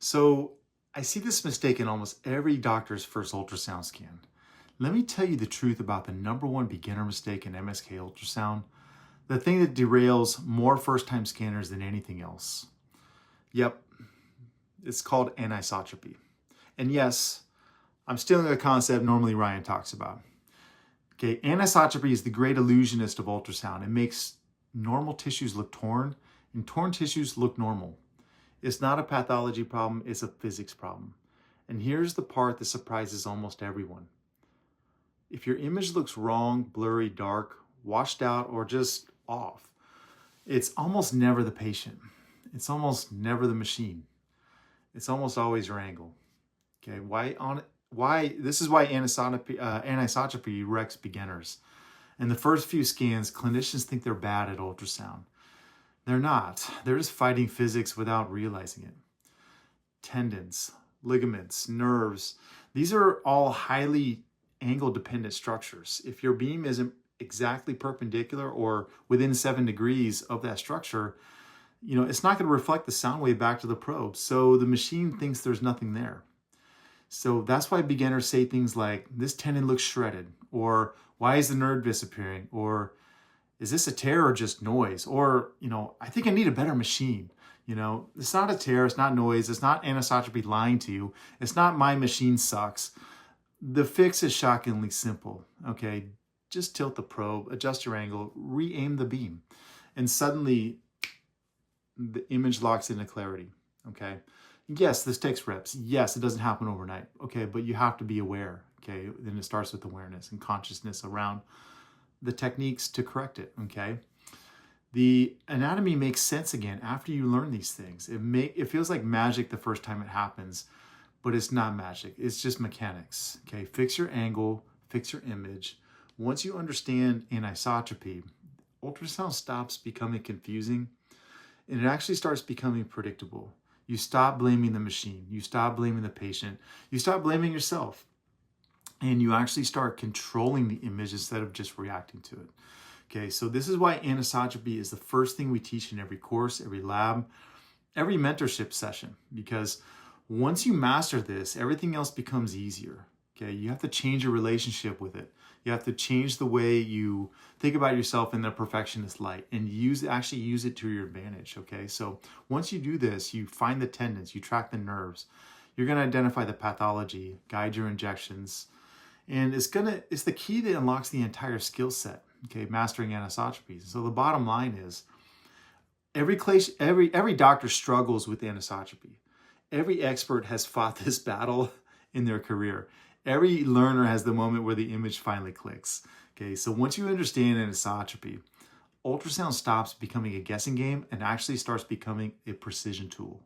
So I see this mistake in almost every doctor's first ultrasound scan. Let me tell you the truth about the number one beginner mistake in MSK Ultrasound, the thing that derails more first-time scanners than anything else. Yep, it's called anisotropy. And yes, I'm stealing a concept normally Ryan talks about. Okay, anisotropy is the great illusionist of ultrasound. It makes normal tissues look torn and torn tissues look normal. It's not a pathology problem, it's a physics problem. And here's the part that surprises almost everyone. If your image looks wrong, blurry, dark, washed out, or just off, it's almost never the patient. It's almost never the machine. It's almost always your angle. Okay, this is why anisotropy wrecks beginners. In the first few scans, clinicians think they're bad at ultrasound. They're not. They're just fighting physics without realizing it. Tendons, ligaments, nerves, these are all highly angle-dependent structures. If your beam isn't exactly perpendicular or within 7 degrees of that structure, it's not going to reflect the sound wave back to the probe. So the machine thinks there's nothing there. So that's why beginners say things like, this tendon looks shredded, or why is the nerve disappearing, or is this a tear or just noise? Or, I think I need a better machine. It's not a tear, it's not noise, it's not anisotropy lying to you, it's not my machine sucks. The fix is shockingly simple, okay? Just tilt the probe, adjust your angle, re-aim the beam, and suddenly the image locks into clarity, okay? Yes, this takes reps. Yes, it doesn't happen overnight, okay? But you have to be aware, okay? Then it starts with awareness and consciousness around the techniques to correct it, okay? The anatomy makes sense again after you learn these things. It feels like magic the first time it happens, but it's not magic. It's just mechanics, okay? Fix your angle, fix your image. Once you understand anisotropy, ultrasound stops becoming confusing and it actually starts becoming predictable. You stop blaming the machine. You stop blaming the patient. You stop blaming yourself. And you actually start controlling the image instead of just reacting to it. Okay, so this is why anisotropy is the first thing we teach in every course, every lab, every mentorship session. Because once you master this, everything else becomes easier. Okay, you have to change your relationship with it. You have to change the way you think about yourself in the perfectionist light and actually use it to your advantage. Okay, so once you do this, you find the tendons, you track the nerves, you're going to identify the pathology, guide your injections, and it's the key that unlocks the entire skill set. Okay, mastering anisotropy. So the bottom line is, every doctor struggles with anisotropy. Every expert has fought this battle in their career. Every learner has the moment where the image finally clicks. Okay, so once you understand anisotropy, ultrasound stops becoming a guessing game and actually starts becoming a precision tool.